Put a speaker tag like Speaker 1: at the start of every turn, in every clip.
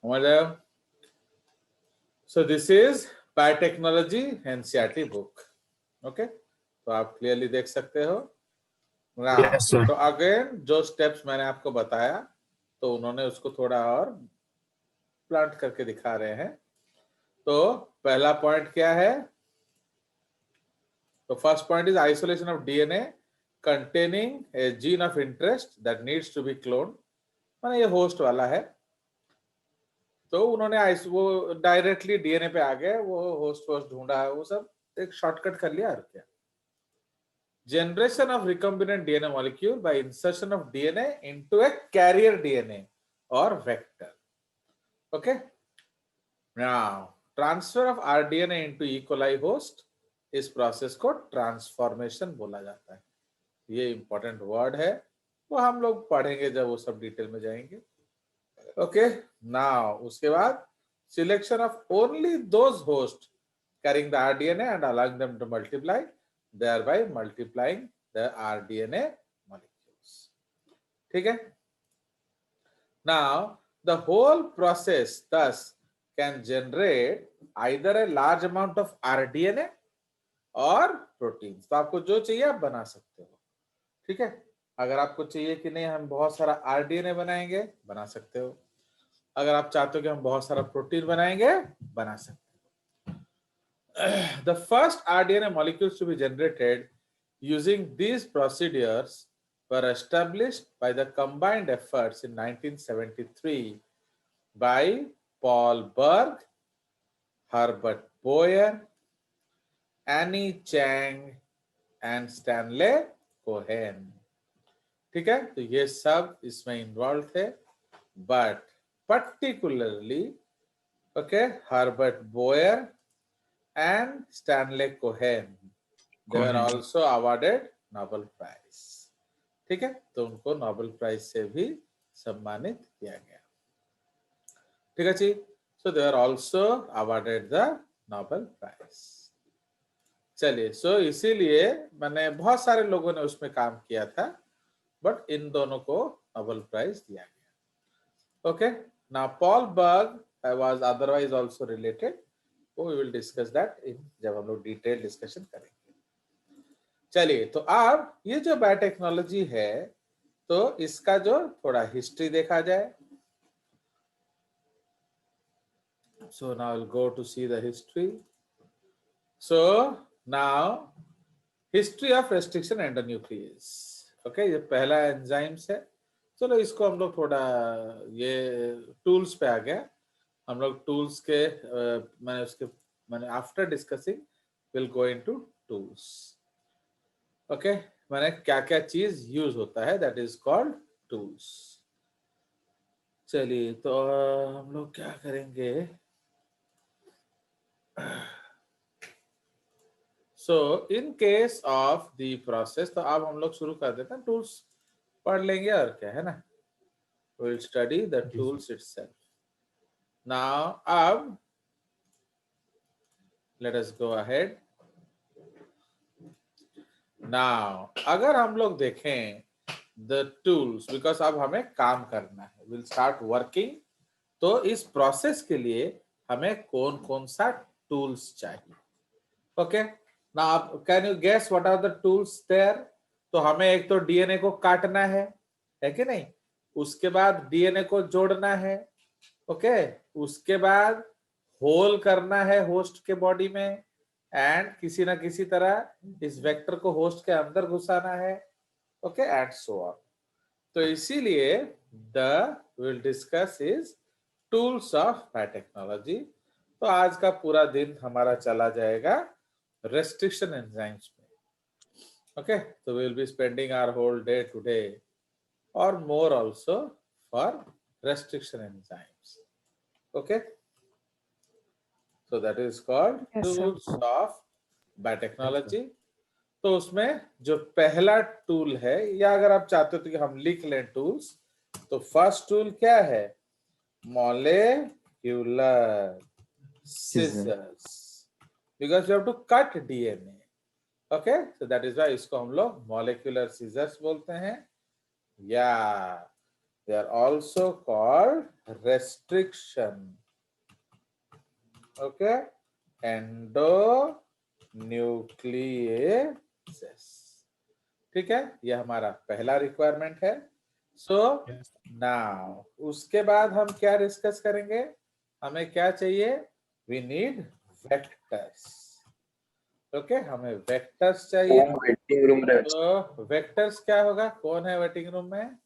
Speaker 1: मतलब so this is biotechnology NCERT book. Okay तो आप क्लियरली देख सकते हो ना।
Speaker 2: Yes, sir.
Speaker 1: तो अगेन जो स्टेप्स मैंने आपको बताया तो उन्होंने उसको थोड़ा और प्लांट करके दिखा रहे हैं। तो पहला पॉइंट क्या है? तो first point is isolation of DNA containing a gene of interest that needs to be clone. माने ये होस्ट वाला है, तो उन्होंने वो डायरेक्टली डीएनए पे आ गए, वो होस्ट ढूंढा है, वो सब एक शॉर्टकट कर लिया और क्या। Generation of recombinant DNA molecule by insertion of DNA into a carrier DNA or vector. Okay. Now, transfer of rDNA into E. coli host, इस प्रोसेस को ट्रांसफॉर्मेशन बोला जाता है। ये इंपॉर्टेंट वर्ड है, वो हम लोग पढ़ेंगे जब वो सब डिटेल में जाएंगे। ओके नाउ उसके बाद selection of only those host carrying the rDNA and allowing them to multiply, thereby multiplying the rDNA molecules. ठीक है। Now the whole process thus can generate either a large amount of rDNA और proteins. तो आपको जो चाहिए आप बना सकते हो। ठीक है, अगर आपको चाहिए कि नहीं हम बहुत सारा rDNA बनाएंगे, बना सकते हो। अगर आप चाहते हो कि हम बहुत सारा प्रोटीन बनाएंगे, बना सकते हो। The first rDNA molecules to be generated using these procedures were established by the combined efforts in 1973 by Paul Berg, Herbert Boyer, Annie Chang and Stanley Cohen. ठीक है, तो ये सब इसमें इन्वॉल्व थे, but particularly okay Herbert Boyer and Stanley Cohen, they were also awarded Nobel Prize. ठीक है, तो उनको नोबेल प्राइज से भी सम्मानित किया गया। ठीक है जी, so they are also awarded the Nobel prize. चलिए, सो इसीलिए मैंने बहुत सारे लोगों ने उसमें काम किया था, बट इन दोनों को नोबेल प्राइज दिया गया। Okay now Paul Berg was otherwise also related, we will discuss that in जब हम लोग डिटेल डिस्कशन करेंगे। चलिए, तो अब ये जो बायोटेक्नोलॉजी है, तो इसका जो थोड़ा हिस्ट्री देखा जाए। So now I'll go to see the history. So now history of restriction endonuclease. Okay, ये पहला एंजाइम्स है। चलो इसको हम लोग थोड़ा ये टूल्स पे आ गया। हम लोग टूल्स के मैंने after discussing will go into tools. Okay, मैंने क्या क्या चीज यूज होता है, दैट इज कॉल्ड टूल्स। चलिए, तो हम लोग क्या करेंगे। So in case of the process, तो अब हम लोग शुरू कर देते हैं, टूल्स पढ़ लेंगे और क्या है ना, will study the tools itself. Now अब let us go ahead. Now अगर हम लोग देखें द टूल्स, बिकॉज अब हमें काम करना है, विल स्टार्ट वर्किंग, तो इस प्रोसेस के लिए हमें कौन कौन सा टूल्स चाहिए। Okay now can you guess what are the tools there. तो हमें एक तो डीएनए को काटना है कि नहीं, उसके बाद डीएनए को जोड़ना है, ओके उसके बाद होल करना है होस्ट के बॉडी में, एंड किसी ना किसी तरह इस वेक्टर को होस्ट के अंदर घुसाना है, ओके एंड सो ऑन। तो इसीलिए the will discuss is tools of biotechnology. तो आज का पूरा दिन हमारा चला जाएगा restriction enzymes में। Okay, so we will be spending our whole day today or more also for restriction enzymes. Okay, so that is called
Speaker 3: Yes, sir.
Speaker 1: tools of biotechnology. तो उसमें जो पहला टूल है, या अगर आप चाहते हो तो कि हम लिख लें टूल्स, तो फर्स्ट टूल क्या है, molecular scissors, because you have to cut DNA. Okay so that is why इसको हम लोग मॉलिक्यूलर सीजर्स बोलते हैं, या they are also called restriction. Okay, endonucleases. ठीक है, ये हमारा पहला रिक्वायरमेंट है. सो नाउ उसके बाद हम क्या डिस्कस करेंगे, हमें क्या चाहिए, वी नीड वेक्टर्स. ओके, हमें वेक्टर्स चाहिए.
Speaker 2: वेटिंग रूम
Speaker 1: तो वेक्टर्स क्या होगा, कौन है वेटिंग रूम में?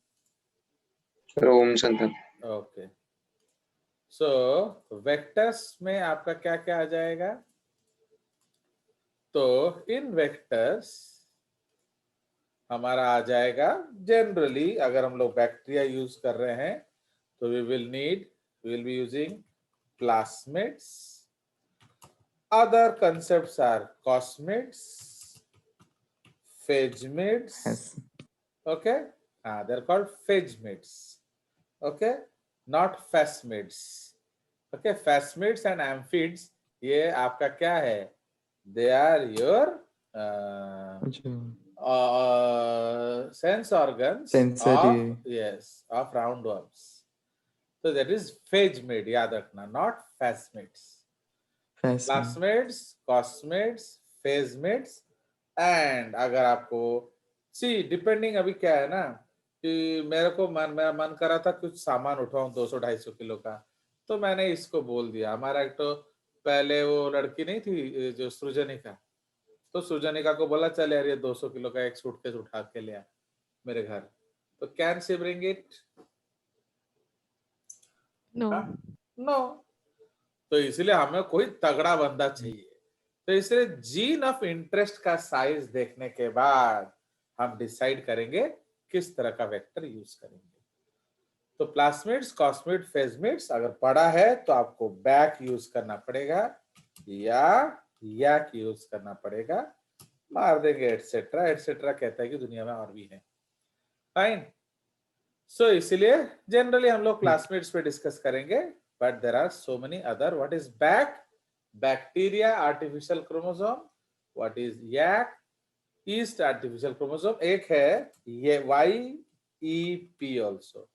Speaker 2: ओम संतन.
Speaker 1: ओके, सो वेक्टर्स में आपका क्या क्या आ जाएगा? तो इन वेक्टर्स हमारा आ जाएगा, जनरली अगर हम लोग बैक्टीरिया यूज कर रहे हैं तो we will be using plasmids. Other concepts are cosmids, phagmids. Okay, they're called phagmids. Okay, not phasmids. Okay, phasmids and amphids, ये आपका क्या है, they are your sense organs
Speaker 3: Sensory.
Speaker 1: of roundworms. So that is phagmid, याद रखना, not phasmids. Plasmids, cosmids, phasmids. And अगर आपको सी depending, अभी क्या है ना कि मेरे को मेरा मन कर रहा था कुछ सामान उठाऊं 200-250 किलो का, तो मैंने इसको बोल दिया. हमारा एक तो पहले वो लड़की नहीं थी जो सृजनिका, तो सृजनिका को बोला चल यार ये 200 किलो का एक सूटकेस उठा के ले आ मेरे घर, तो can she bring it? No. तो इसलिए हमें कोई तगड़ा बंदा चाहिए. तो इसलिए जीन ऑफ इंटरेस्ट का साइज देखने के बाद हम डिसाइड करेंगे किस तरह का वेक्टर यूज करेंगे. तो प्लास्मिड्स, कॉस्मिड, फेजमिड्स अगर पढ़ा है तो आपको बैक यूज करना पड़ेगा या याक यूज करना पड़ेगा, मार देंगे एटसेट्रा. एटसेट्रा कहता है कि दुनिया में और भी है. फाइन. सो इसलिए जनरली हम लोग प्लास्मिड्स पे डिस्कस करेंगे, but there are so many other. What is BAC? Bacteria artificial chromosome. What is YAC? Yeast artificial chromosome. एक है ये YEP also,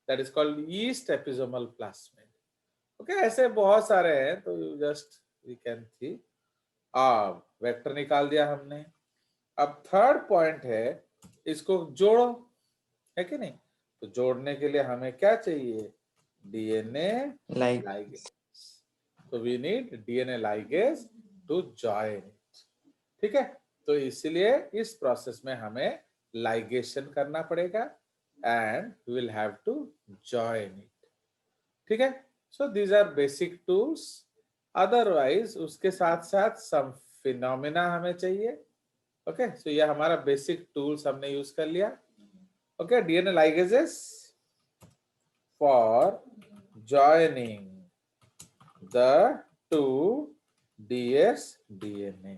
Speaker 1: that is called yeast episomal plasmid. Okay, ऐसे बहुत सारे हैं, तो just we can see. Vector निकाल दिया हमने. अब थर्ड पॉइंट है, इसको जोड़ो, है कि नहीं? तो जोड़ने के लिए हमें क्या चाहिए, DNA ligase. So we need DNA ligase to join it. ठीक है, तो इसलिए इस प्रोसेस में हमें लाइगेशन करना पड़ेगा and we will have to join it. ठीक है, so these are basic tools. Otherwise उसके साथ साथ सम फिनोमिना हमें चाहिए. ओके, सो ये हमारा बेसिक टूल्स हमने यूज कर लिया. Okay, DNA ligases for joining the two DS DNA.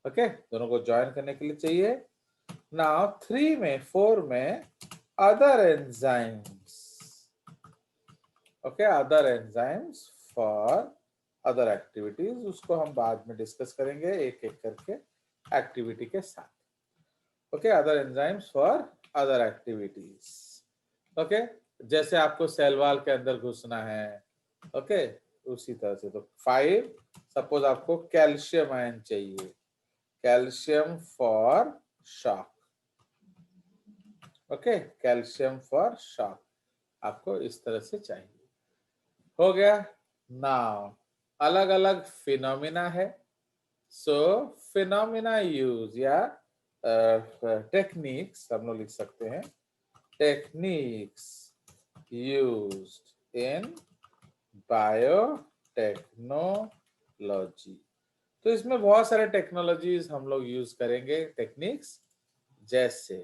Speaker 1: Okay, दोनों को ज्वाइन करने के लिए चाहिए. नाउ 3 में 4 में other enzymes. Okay, other enzymes for other activities, उसको हम बाद में डिस्कस करेंगे एक एक करके एक्टिविटी के साथ. Okay, other enzymes for other activities. Okay, जैसे आपको सेल वॉल के अंदर घुसना है, ओके, उसी तरह से. तो 5 सपोज आपको कैल्शियम आयन चाहिए, calcium for shock. Okay, calcium for shock आपको इस तरह से चाहिए. हो गया. नाउ अलग अलग फिनोमिना है. सो फिनोमिना यूज या टेक्निक्स हम लोग लिख सकते हैं, टेक्निक्स यूज्ड इन बायोटेक्नोलॉजी. तो इसमें बहुत सारे टेक्नोलॉजीज हम लोग यूज करेंगे. टेक्निक्स जैसे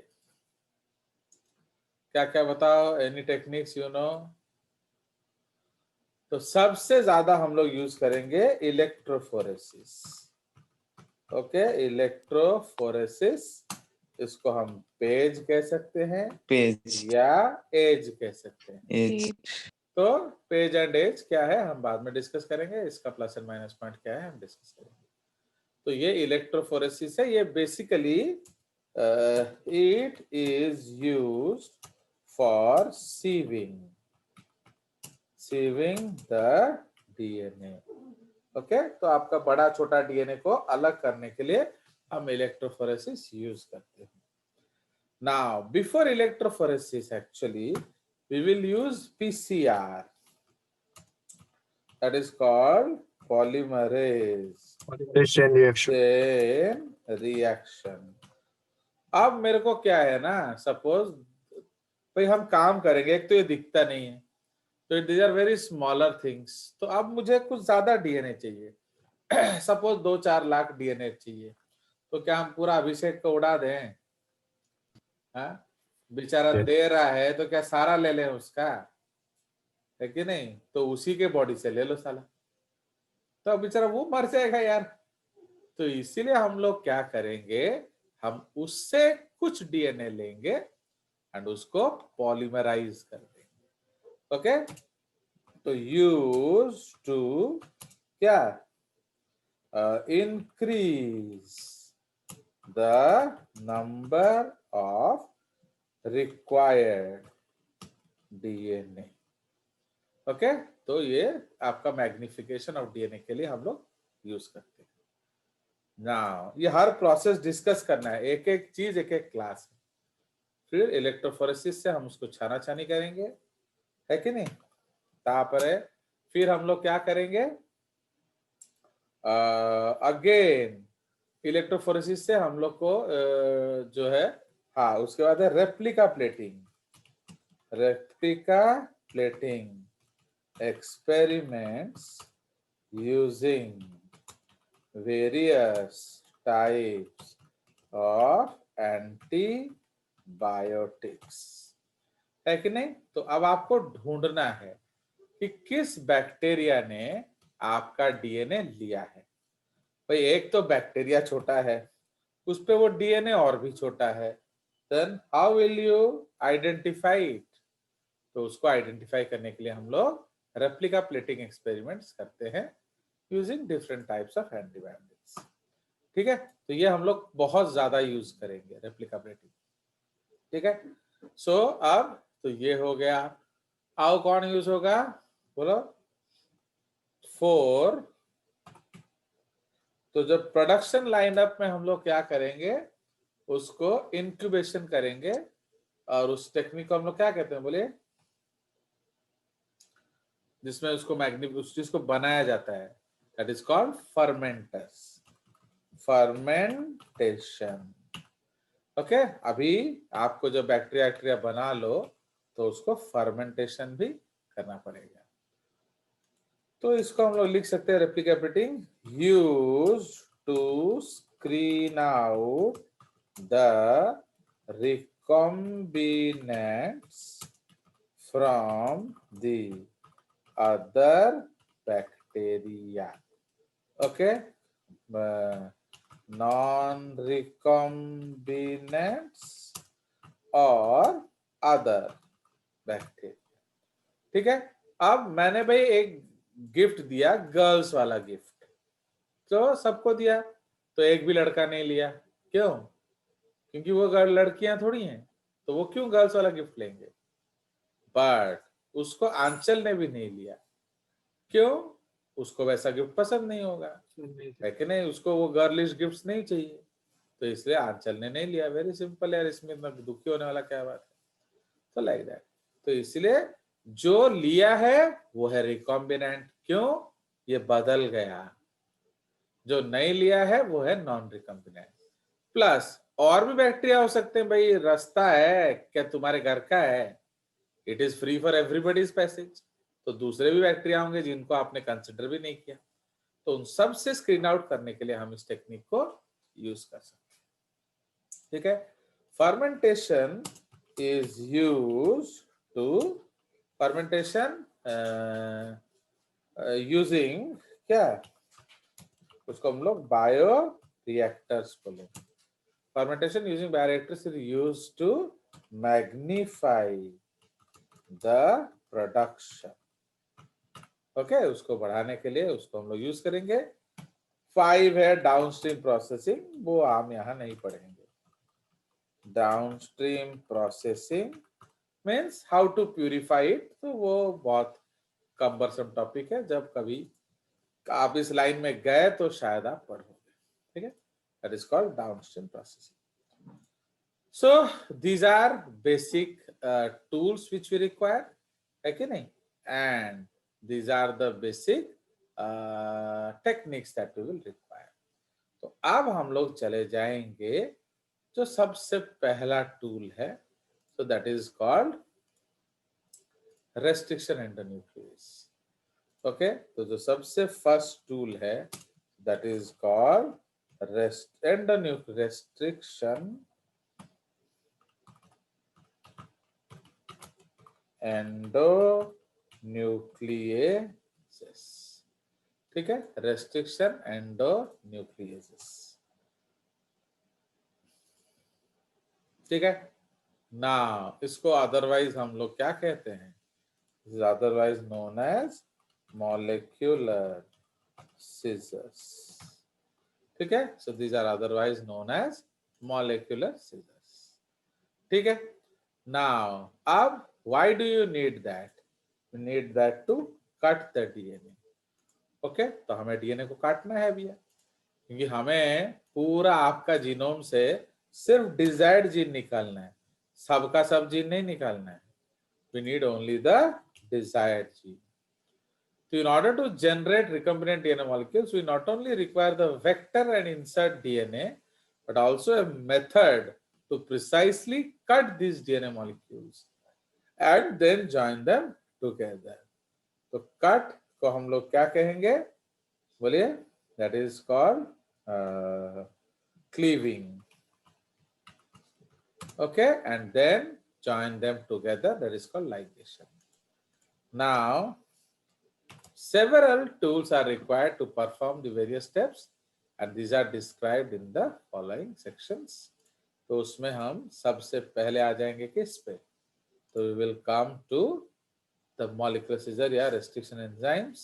Speaker 1: क्या क्या बताओ, एनी टेक्निक्स यू नो? तो सबसे ज्यादा हम लोग यूज करेंगे इलेक्ट्रोफोरेसिस. ओके, इलेक्ट्रोफोरेसिस, इसको हम पेज कह सकते हैं,
Speaker 3: पेज
Speaker 1: या एज कह सकते हैं.
Speaker 3: एज.
Speaker 1: तो पेज एंड एज क्या है हम बाद में डिस्कस करेंगे, इसका प्लस एंड माइनस पॉइंट क्या है हम डिस्कस करेंगे. तो ये इलेक्ट्रोफोरेसिस है. ये basically it is used for sieving the DNA. Okay तो आपका बड़ा छोटा डीएनए को अलग करने के लिए हम इलेक्ट्रोफोरेसिस यूज करते हैं. Now before electrophoresis actually we will use PCR, that is called polymerase
Speaker 3: chain reaction.
Speaker 1: chain reaction. अब मेरे को क्या है ना, सपोज भाई हम काम करेंगे, एक तो ये दिखता नहीं है, तो these are very smaller things. तो अब मुझे कुछ ज्यादा डीएनए चाहिए. सपोज 2-4 लाख डीएनए चाहिए, तो क्या हम पूरा अभिषेक को उड़ा दें? हाँ, बेचारा दे रहा है तो क्या सारा ले लें उसका, है कि नहीं? तो उसी के बॉडी से ले लो साला, तो बेचारा वो मर जाएगा यार. तो इसीलिए हम लोग क्या करेंगे, हम उससे कुछ डीएनए लेंगे एंड उसको पॉलीमराइज कर देंगे. ओके तो यूज टू क्या, increase the number of required DNA. Okay तो ये आपका मैग्निफिकेशन ऑफ डीएनए के लिए हम लोग यूज करते हैं. नाउ ये हर प्रोसेस डिस्कस करना है, एक एक चीज एक एक क्लास है. फिर इलेक्ट्रोफोरेसिस से हम उसको छाना छानी करेंगे, है कि नहीं? तापरे फिर हम लोग क्या करेंगे, अगेन इलेक्ट्रोफोरेसिस से हम लोग को जो है, हाँ उसके बाद है replica plating experiments using various types of antibiotics, है कि नहीं? तो अब आपको ढूंढना है कि किस बैक्टीरिया ने आपका डीएनए लिया है. भाई एक तो बैक्टीरिया छोटा है, उस पे वो डीएनए और भी छोटा है, then how will you identify it? तो उसको आइडेंटिफाई करने के लिए हम लोग रेप्लिका प्लेटिंग एक्सपेरिमेंट्स करते हैं using different types of antibiotics. ठीक है, तो ये हम लोग बहुत ज्यादा यूज करेंगे रेप्लिका प्लेटिंग. ठीक है, सो अब तो ये हो गया. आओ कौन यूज होगा, बोलो. 4. तो जब प्रोडक्शन लाइनअप में हम लोग क्या करेंगे, उसको इंक्यूबेशन करेंगे, और उस टेक्निक को हम लोग क्या कहते हैं, बोलिए, जिसमें उसको उस चीज को बनाया जाता है, that is called fermentation. Okay अभी आपको जो बैक्टीरिया बना लो तो उसको फर्मेंटेशन भी करना पड़ेगा. तो इसको हम लोग लिख सकते हैं replica plating use to screen out the recombinants from the other bacteria. Okay, non-recombinants और other bacteria. ठीक है, अब मैंने भाई एक गिफ्ट दिया, गर्ल्स वाला गिफ्ट, तो सबको दिया, तो एक भी लड़का नहीं लिया. क्यों? क्योंकि वो लड़कियां थोड़ी हैं, तो वो क्यों गर्ल्स वाला गिफ्ट लेंगे. बट उसको आंचल ने भी नहीं लिया. क्यों? उसको वैसा गिफ्ट पसंद नहीं होगा, है कि नहीं? उसको वो गर्लिश गिफ्ट्स नहीं चाहिए, तो इसलिए आंचल ने नहीं लिया. वेरी सिंपल यार, इसमें इतना दुखी होने वाला क्या बात है. तो लाइक दैट. तो इसलिए जो लिया है वो है रिकॉम्बिनेंट. क्यों? ये बदल गया. जो नहीं लिया है वो है नॉन रिकॉम्बिनेंट. प्लस और भी बैक्टीरिया हो सकते हैं भाई. रास्ता है क्या तुम्हारे घर का है, it is free for everybody's passage. तो दूसरे भी बैक्टीरिया होंगे जिनको आपने कंसिडर भी नहीं किया. तो उन सब से स्क्रीन आउट करने के लिए हम इस टेक्निक को यूज कर सकते हैं. ठीक है, fermentation is use to fermentation using क्या, उसको हम लोग बायो रिएक्टर्स बोलेंगे. Fermentation using bioreactors is used to magnify the production. Okay, उसको बढ़ाने के लिए उसको हम लोग यूज करेंगे. 5 है डाउनस्ट्रीम प्रोसेसिंग, वो हम यहाँ नहीं पढ़ेंगे. Downstream processing means how to purify it, तो वो बहुत कम्बरसम टॉपिक है, जब कभी आप इस लाइन में गए तो शायद आप पढ़ोगे, ठीक है। That is called downstream processing. So these are basic tools which we require, है कि नहीं, and these are the basic techniques that we will require. तो अब हम लोग चले जाएंगे जो सबसे पहला टूल है, so that is called restriction endonuclease। Okay, तो जो सबसे फर्स्ट टूल है that is called restriction endonucleases, ठीक है, restriction endonucleases, ठीक है ना। इसको अदरवाइज हम लोग क्या कहते हैं, is otherwise known as molecular scissors, ठीक है। so these are otherwise known as molecular scissors, ठीक है। now अब why do you need that, you need that to cut the DNA, okay. तो हमें डीएनए को काटना है भैया, क्योंकि हमें पूरा आपका जीनोम से सिर्फ डिजायर्ड जीन निकालना है, सबका सब जीन नहीं निकालना है। we need only the desired gene. So in order to generate recombinant DNA molecules, we not only require the vector and insert DNA, but also a method to precisely cut these DNA molecules and then join them together. तो cut को हम लोग क्या कहेंगे, बोलिए, that is called cleaving, okay, and then join them together, that is called ligation. Now several tools are required to perform the various steps and these are described in the following sections। तो उसमें हम सबसे पहले आ जाएंगे किस पे, तो we will come to the molecular scissor या restriction enzymes।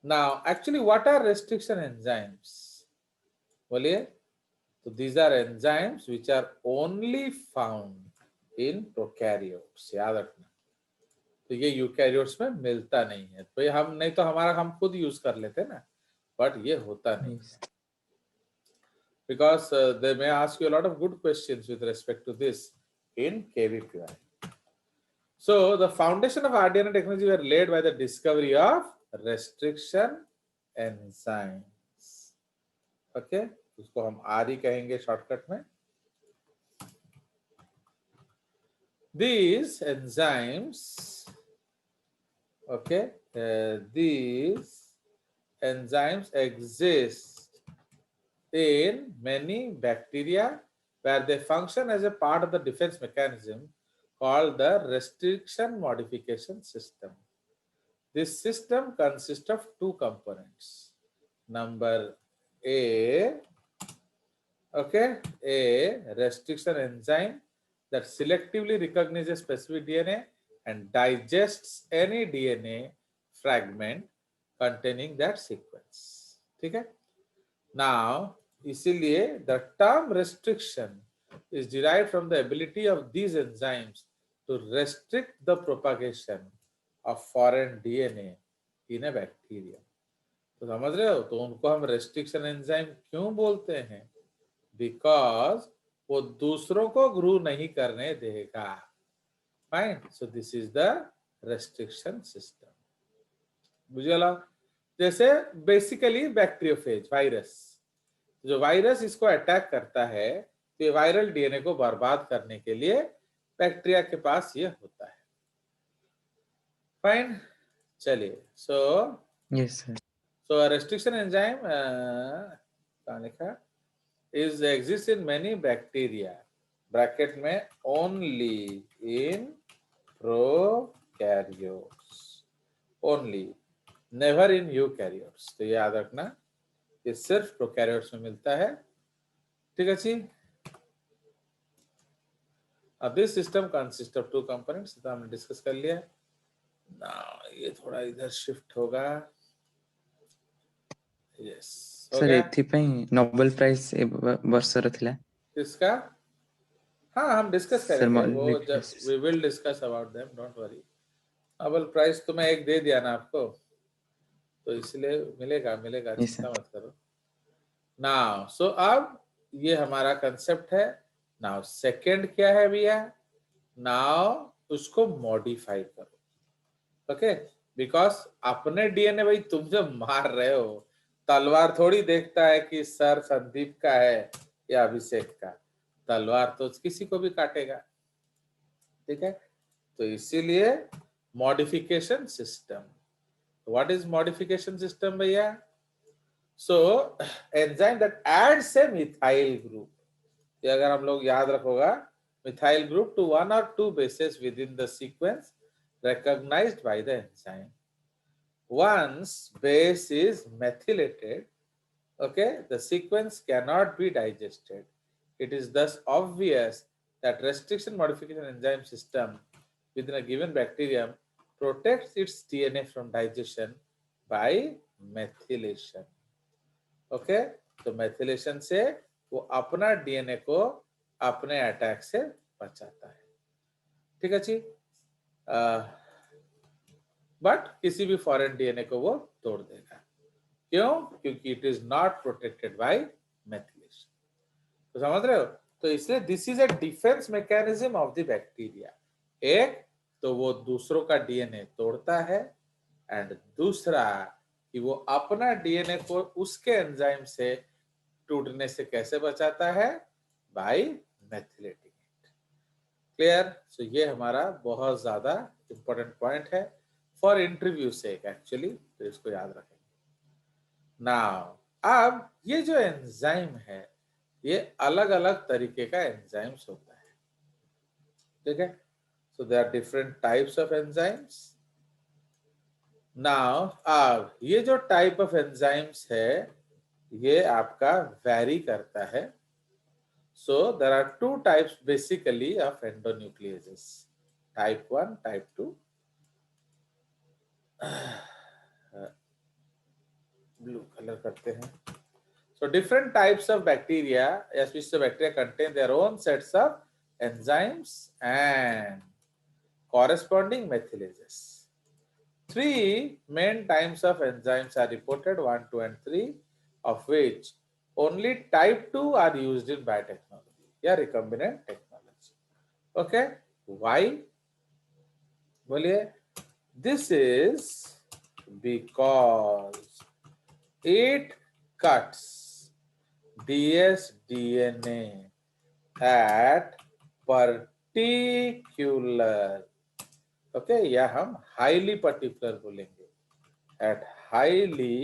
Speaker 1: Now actually what are restriction enzymes, बोलिए, तो these are enzymes which are only found in prokaryotes, याद रखना। तो ये यूकैरियोट्स में मिलता नहीं है, तो ये हम नहीं तो हम खुद यूज कर लेते ना, बट ये होता नहीं है, because they may ask you a lot of good questions with respect to this in KVQI। So the foundation of RNA technology were laid by the discovery of restriction enzymes, okay, उसको हम RE कहेंगे shortcut में। These enzymes, okay, these enzymes exist in many bacteria where they function as a part of the defense mechanism called the restriction modification system। This system consists of two components, number A, okay, a restriction enzyme that selectively recognizes specific DNA and digests any DNA fragment containing that sequence, ठीक है। Now इसीलिए the term restriction is derived from the ability of these enzymes to restrict the propagation of foreign DNA in a bacteria। तो समझ रहे हो, तो उनको हम restriction enzyme क्यों बोलते हैं, बिकॉज वो दूसरों को ग्रू नहीं करने देगा, fine. So this is the restriction system, बुझला। जैसे बेसिकली बैक्टीरियोफेज वायरस, जो वायरस इसको अटैक करता है तो ये वायरल डीएनए को बर्बाद करने के लिए बैक्टीरिया के पास ये होता है, फाइन। चलिए, सो
Speaker 3: यस सर।
Speaker 1: सो रेस्ट्रिक्शन एंजाइम कहाँ लिखा, is exists in many bacteria, bracket में only in prokaryotes, only, never in eukaryotes। तो ये याद रखना, ये सिर्फ प्रोकैरियोट्स में मिलता है, ठीक है जी। अब this system consist of two components, तो हमने डिस्कस कर लिया ना। ये थोड़ा इधर शिफ्ट होगा, यस, हो
Speaker 3: सर
Speaker 1: गया।
Speaker 3: एथिपाई नोबेल प्राइज ए वर्षर थिला,
Speaker 1: किसका, हाँ हम डिस्कस
Speaker 3: Sir,
Speaker 1: करेंगे वो, जब
Speaker 3: molecules.
Speaker 1: We will discuss about them, don't worry. Nobel prize तो मैं एक दे दिया ना आपको, तो इसलिए मिलेगा मिलेगा,
Speaker 3: Yes, sir.
Speaker 1: चिंता मत करो। नाउ सो अब ये हमारा कंसेप्ट है। नाउ सेकंड क्या है भैया, नाउ उसको मॉडिफाई करो। ओके, बिकॉज अपने डीएनए भाई तुम जो मार रहे हो, तलवार थोड़ी देखता है कि सर संदीप का है या अभिषेक का, तलवार तो किसी को भी काटेगा। ठीक है, तो इसीलिए modification system. What is modification system भैया? So enzyme that adds a methyl group, ये अगर हम लोग याद रखोगा, मिथाइल ग्रुप टू वन और two bases within the sequence recognized by the enzyme. Once base is methylated, okay, the sequence cannot be digested. It is thus obvious that restriction modification enzyme system within a given bacterium protects its DNA from digestion by methylation. Okay, तो methylation से वो अपना DNA को अपने attack से बचाता है। ठीक है जी, बट किसी भी फॉरेन डीएनए को वो तोड़ देगा। क्यों? क्योंकि it is not protected by methylation. तो समझ रहे हो? तो इसलिए this is a defence mechanism of the bacteria. एक तो वो दूसरों का डीएनए तोड़ता है, एंड दूसरा कि वो अपना डीएनए को उसके एंजाइम से टूटने से कैसे बचाता है? By methylating it. Clear? So ये हमारा बहुत ज्यादा इंपॉर्टेंट पॉइंट है फॉर इंटरव्यू से एक्चुअली, तो इसको याद रखेंगे। नाउ अब ये जो एंजाइम है, ये अलग अलग तरीके का एंजाइम्स होता है। ठीक है, so there are different types of enzymes. Now अब ये जो टाइप ऑफ एंजाइम्स है, ये आपका वैरी करता है। So there are two types basically of endonucleases, type 1, type 2। Blue colour करते हैं। So different types of bacteria, species of bacteria contain their own sets of enzymes and corresponding methylases. Three main types of enzymes are reported, 1, 2, and 3, of which only type 2 are used in biotechnology, या recombinant technology. Okay, why? बोलिए। This is because it cuts dsDNA at particular, okay, या हम highly particular बोलेंगे, eight highly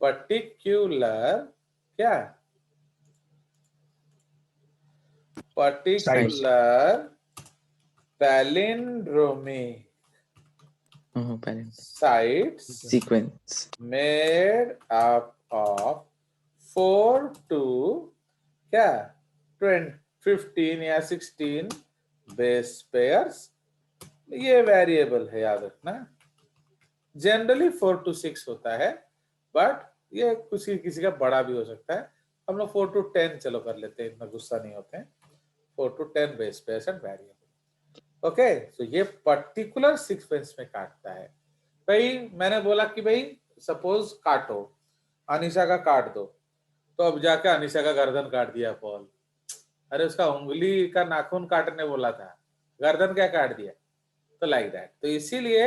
Speaker 1: particular, क्या particular palindromic sites
Speaker 3: Sequence.
Speaker 1: made up of 4 to क्या 20, 15 या 16 base pairs. ये variable है, याद रखना। जनरली 4 to 6 होता है, बट ये किसी का बड़ा भी हो सकता है। हम लोग 4 to 10 चलो कर लेते हैं, इतना गुस्सा नहीं होते हैं। 4 to 10 base pairs and variable. Okay, so ये पर्टिकुलर सीक्वेंस में काटता है। भाई मैंने बोला कि भाई सपोज काटो, अनिशा का काट दो, तो अब जाके अनिशा का गर्दन काट दिया पॉल। अरे उसका उंगली का नाखून काटने बोला था, गर्दन क्या काट दिया? तो लाइक दैट। तो इसीलिए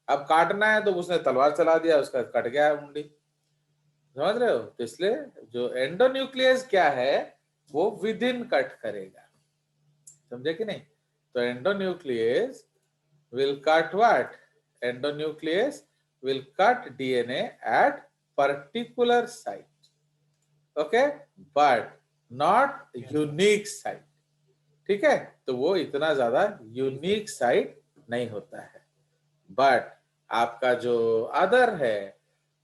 Speaker 1: अब काटना है तो उसने तलवार चला दिया, उसका कट गया उंगली। समझ रहे हो? तो इसलिए जो एंडोन्यूक्लियस क्या है, वो विद इन कट करेगा। समझे कि नहीं? तो endonuclease will cut what? Endonuclease will cut DNA at particular site, okay, but not unique site. ठीक है, तो वो इतना ज्यादा यूनिक साइट नहीं होता है, बट आपका जो अदर है,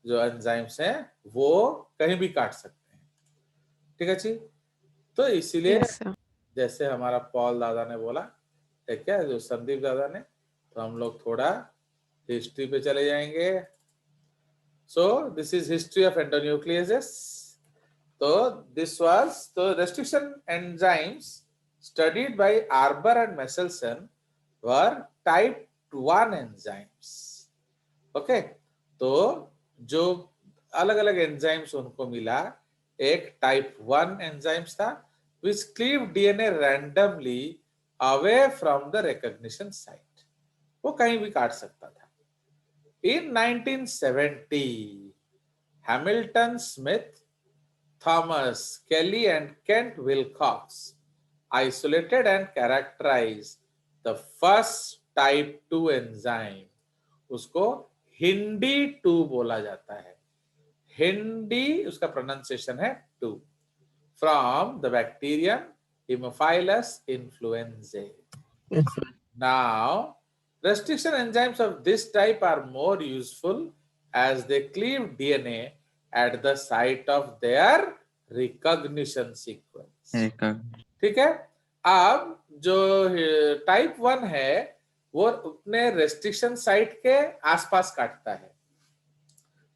Speaker 1: जो एंजाइम्स हैं, वो कहीं भी काट सकते हैं। ठीक है जी, तो इसीलिए
Speaker 4: Yes, sir.
Speaker 1: जैसे हमारा पॉल दादा ने बोला, ठीक है, जो संदीप दादा ने, तो हम लोग थोड़ा हिस्ट्री पे चले जाएंगे। So this is history of endonucleases. तो दिस वाज तो restriction enzymes studied by Arber and Messelson were type 1 enzymes. Okay, तो जो अलग अलग एंजाइम्स उनको मिला, एक टाइप 1 एंजाइम्स था which cleaved DNA randomly away from the recognition site. वो कहीं भी काट सकता था. In 1970, Hamilton Smith, Thomas Kelly and Kent Wilcox isolated and characterized the first type 2 enzyme. उसको हिंडी 2 बोला जाता है. हिंडी उसका प्रोनाउंसिएशन है 2 from the bacterium Haemophilus influenzae. Now, restriction enzymes of this type are more useful as they cleave DNA at the site of their recognition sequence. ठीक है. अब जो टाइप 1 है वो अपने रेस्ट्रिक्शन साइट के आसपास काटता है.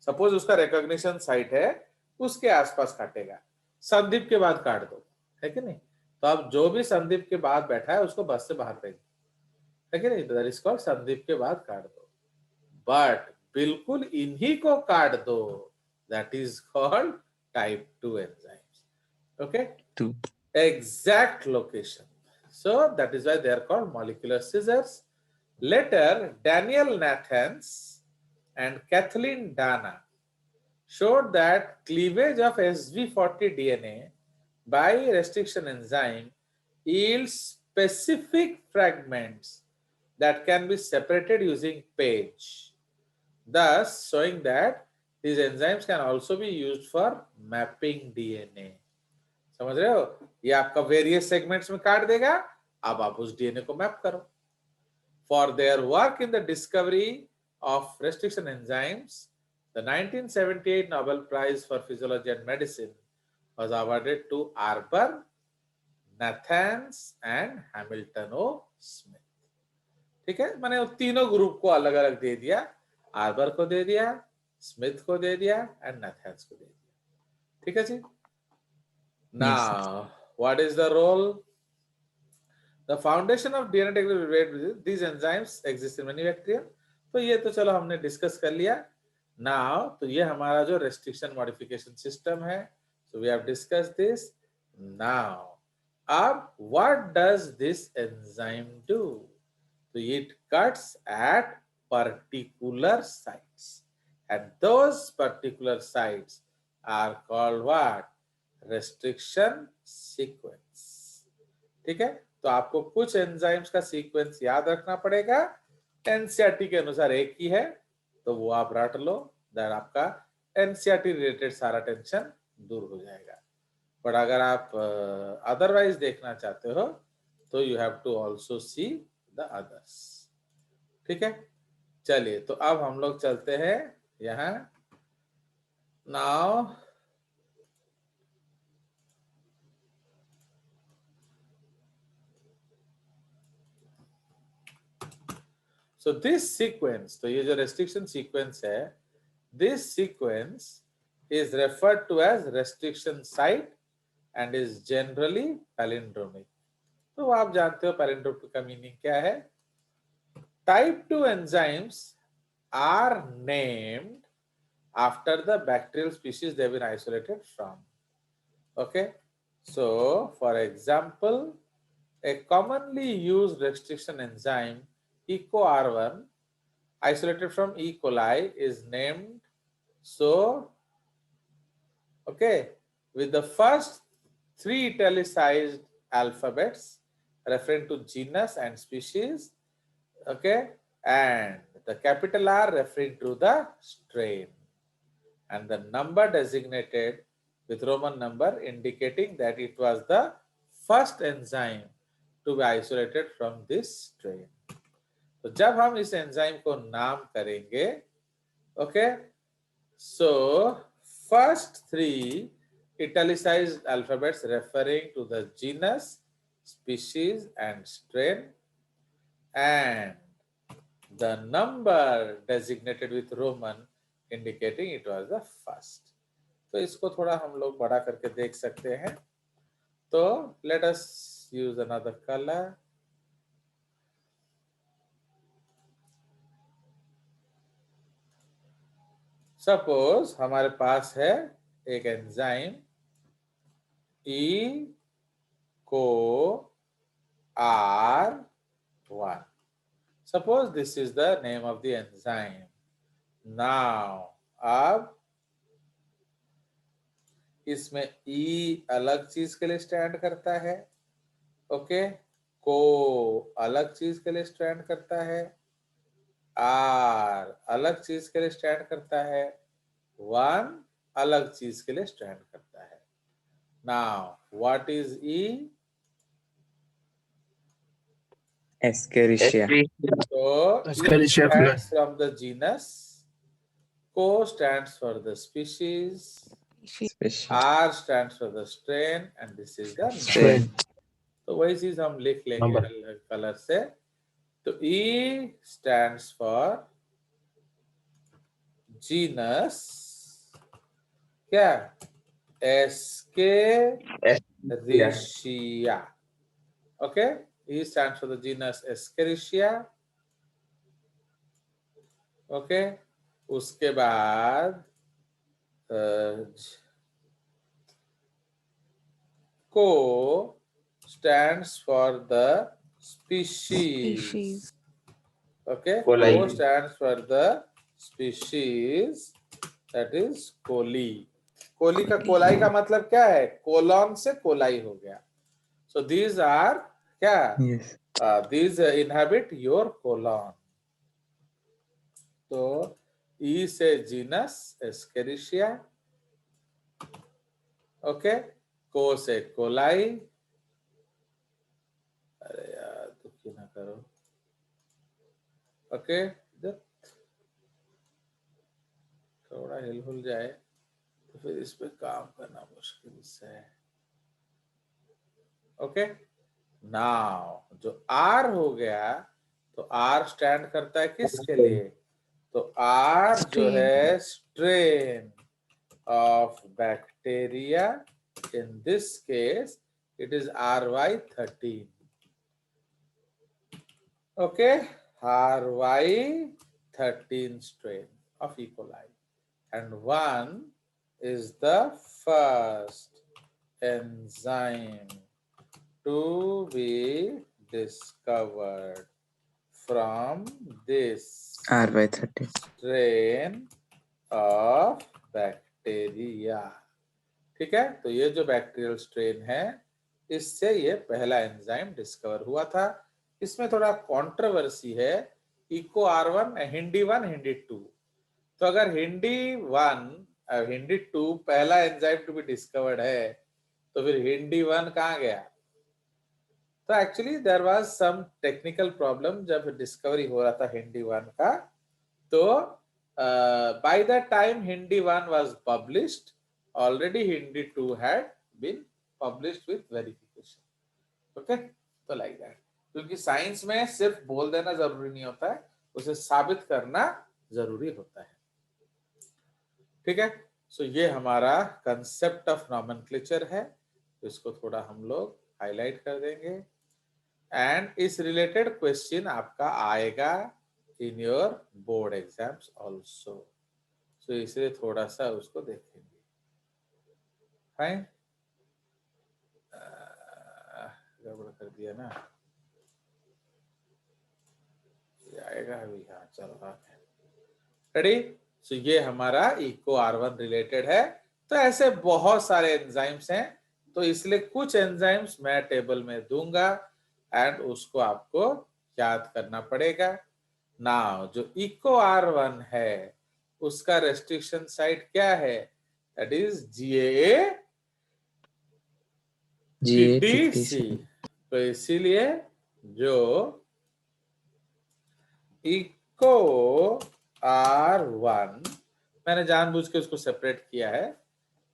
Speaker 1: सपोज उसका रिकॉग्निशन साइट है, उसके आसपास काटेगा. संदीप के बाद काट दो, है कि नहीं? तो अब जो भी संदीप के बाद बैठा है उसको बस से बाहर फेंक, है कि नहीं? दैट इज कॉल्ड संदीप के बाद काट दो. बट बिल्कुल इन्हीं को काट दो, that is called type 2 enzymes. Okay, 2 exact location. So that is why they are called molecular scissors. Later, Daniel Nathans and Kathleen Dana showed that cleavage of SV40 DNA by restriction enzyme yields specific fragments that can be separated using PAGE, thus showing that these enzymes can also be used for mapping DNA. समझ रहे हो? ये आपका various segments में काट देगा, अब आप उस डीएनए को मैप करो. For their work in the discovery of restriction enzymes, the 1978 Nobel prize for physiology and medicine was awarded to Arber, Nathans and Hamilton O Smith. ठीक है, मैंने वो तीनों ग्रुप को अलग अलग दे दिया. आर्बर को दे दिया, स्मिथ को दे दिया एंड नाथान्स को दे दिया. ठीक है जी. Now, what is the role? The foundation of DNA technology, these enzymes exist in many bacteria. तो ये तो चलो हमने डिस्कस कर लिया. Now, तो ये हमारा जो restriction modification system है. So we have discussed this. Now, अब what does this enzyme do? So it cuts at particular sites, and those particular sites are called what? Restriction sequence. ठीक है, तो आपको कुछ एंजाइम्स का सीक्वेंस याद रखना पड़ेगा. एनसीईआरटी के अनुसार एक ही है, तो वो आप रट लो. दैट आपका एनसीईआरटी रिलेटेड सारा टेंशन दूर हो जाएगा. बट अगर आप अदरवाइज देखना चाहते हो तो you have to also see the others. ठीक है, चलिए तो अब हम लोग चलते हैं यहाँ. नाउ so this sequence, तो ये जो restriction sequence है, this sequence is referred to as restriction site and is generally palindromic. तो आप जानते हो palindromic का मीनिंग क्या है. Type 2 enzymes are named after the bacterial species they have been isolated from. Okay, so for example, a commonly used restriction enzyme EcoR1 isolated from E. coli is named so, okay, with the first 3 italicized alphabets referring to genus and species, okay, and the capital R referring to the strain, and the number designated with Roman number indicating that it was the first enzyme to be isolated from this strain. तो जब हम इस enzyme को नाम करेंगे, okay, so first 3 italicized alphabets referring to the genus, species and strain, and the number designated with Roman indicating it was the first. तो इसको थोड़ा हम लोग बड़ा करके देख सकते हैं. तो let us use another color. Suppose हमारे पास है एक एंजाइम E को R1. Suppose this is the name of the enzyme. Now, अब इसमें E अलग चीज के लिए स्टैंड करता है, ओके, को अलग चीज के लिए स्टैंड करता है, R अलग चीज के लिए स्टैंड करता है, 1 अलग चीज के लिए स्टैंड करता है. Now, what is E?
Speaker 3: Escherichia.
Speaker 1: So, E
Speaker 4: Escherichia
Speaker 1: stands from the genus, Co stands for the species,
Speaker 3: Species.
Speaker 1: R stands for the strain, and this is the
Speaker 3: Strain.
Speaker 1: number. तो वही चीज हम लिख लेंगे
Speaker 4: Number.
Speaker 1: अलग colour से. तो E stands for genus, क्या? Escherichia. Okay, E stands for the genus Escherichia. Okay, उसके बाद Co stands for the species. Okay,
Speaker 2: Coli.
Speaker 1: Co stands for the species, that is coli. Koli का कोलाई का मतलब क्या है? कोलॉन से कोलाई हो गया. So these are क्या?
Speaker 3: Yes.
Speaker 1: These inhabit your colon. तो E से जीनस एस्केरिशिया, ओके, को से कोलाई, अरे यार दुखी ना करो, ओके, जब थोड़ा हिल जाए तो फिर इस पे काम करना मुश्किल से है. ओके, नाउ जो R हो गया, तो R स्टैंड करता है किसके लिए? तो R जो है strain of bacteria, in this case it is RY13. Okay, RY13 strain of E. coli, and 1 is the first enzyme to be discovered from this
Speaker 3: R/30.
Speaker 1: strain of bacteria. ठीक है, तो ये जो बैक्टीरियल स्ट्रेन है, इससे ये पहला enzyme discover हुआ था. इसमें थोड़ा कंट्रोवर्सी है, इको R1, हिंदी 1, हिंदी 2. तो अगर हिंदी 1 और हिंदी 2 पहला एंजाइम टू बी डिस्कवर्ड है, तो फिर हिंदी 1 कहाँ गया? तो actually there was some technical problem जब डिस्कवरी हो रहा था हिंदी 1 का. तो by the time Hindi 1 was published, already Hindi 2 had been published with verification. Okay, तो लाइक दैट. क्योंकि साइंस में सिर्फ बोल देना जरूरी नहीं होता है, उसे साबित करना जरूरी होता है. ठीक है, सो ये हमारा कंसेप्ट ऑफ नॉमेनक्लेचर है, तो इसको थोड़ा हम लोग हाईलाइट कर देंगे. एंड इस रिलेटेड क्वेश्चन आपका आएगा in your board exams also, so इसलिए थोड़ा सा उसको देखेंगे. फाइन, गड़बड़ कर दिया ना, ये आएगा अभी. हाँ, चल रहा है. रेडी? सो ये हमारा इको R1 रिलेटेड है. तो ऐसे बहुत सारे एंजाइम्स हैं, तो इसलिए कुछ एंजाइम्स मैं टेबल में दूंगा एंड उसको आपको याद करना पड़ेगा. नाउ जो इको R1 है, उसका रेस्ट्रिक्शन साइट क्या है? That is GATTC. तो इसीलिए जो इको R1 मैंने जानबूझ के उसको सेपरेट किया है,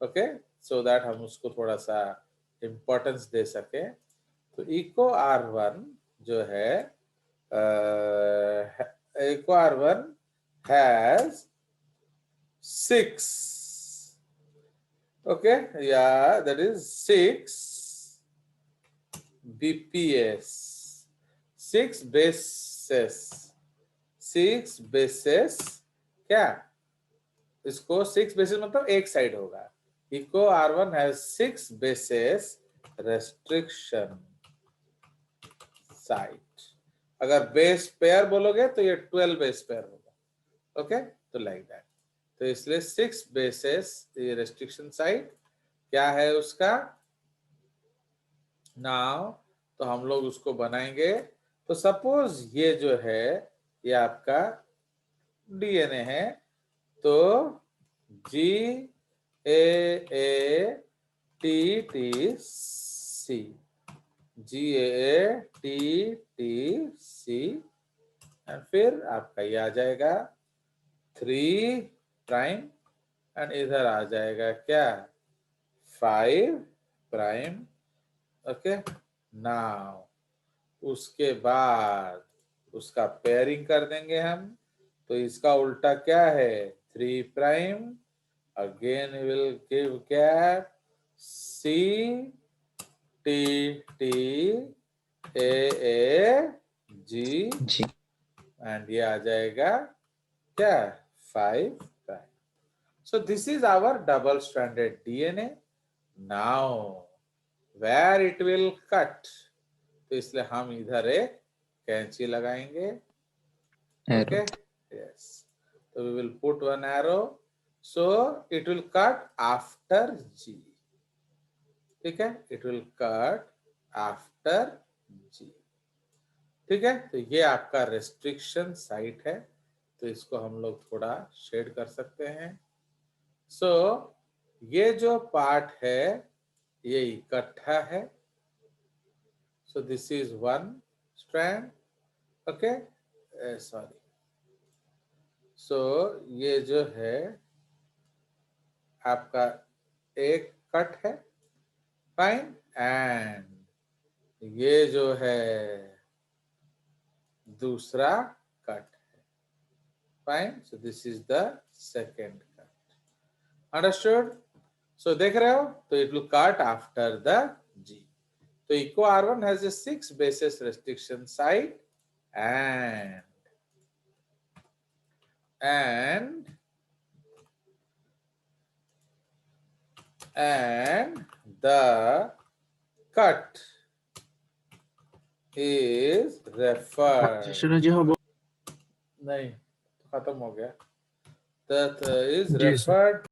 Speaker 1: ओके, सो दैट हम उसको थोड़ा सा इंपॉर्टेंस दे सके. तो इको R1 जो है, इको R1 हैज 6, ओके, या दैट इज 6 BPS, 6 bases क्या, इसको 6 bases मतलब एक साइड होगा, Eco R1 has 6 bases restriction site। अगर बेस पेयर बोलोगे तो ये 12 बेस पेयर होगा। ओके, तो लाइक दैट, तो इसलिए 6 बेसेस ये रेस्ट्रिक्शन साइट क्या है उसका नाउ, तो हम लोग उसको बनाएंगे। तो सपोज ये जो है ये आपका डीएनए है, तो GAATTC, GAATTC, और फिर आपका ये आ जाएगा 3 प्राइम, एंड इधर आ जाएगा क्या 5 प्राइम। ओके, नाउ उसके बाद उसका पेयरिंग कर देंगे हम, तो इसका उल्टा क्या है 3 prime, again will give gap C T T A A G,
Speaker 3: G.
Speaker 1: And ये आ जाएगा क्या 5 prime. So this is our double stranded DNA. Now where it will cut, तो इसलिए हम इधर एक कैंची लगाएंगे।
Speaker 3: Arrow.
Speaker 1: Okay, yes, so we will put one arrow, so it will cut after G। ठीक है, it will cut after G। ठीक है, तो ये आपका रेस्ट्रिक्शन साइट है, तो इसको हम लोग थोड़ा शेड कर सकते हैं। सो ये जो पार्ट है ये इकट्ठा है, so this is one strand. Okay, sorry, so ये जो है आपका एक कट है, फाइन, एंड ये जो है दूसरा कट है, fine. So this is the second cut, understood. So देख रहे हो, तो it will cut after the G। तो Eco R1 has a 6 bases restriction site, and the cut is referred, नहीं खत्म हो गया, that is
Speaker 4: जी सर।
Speaker 1: referred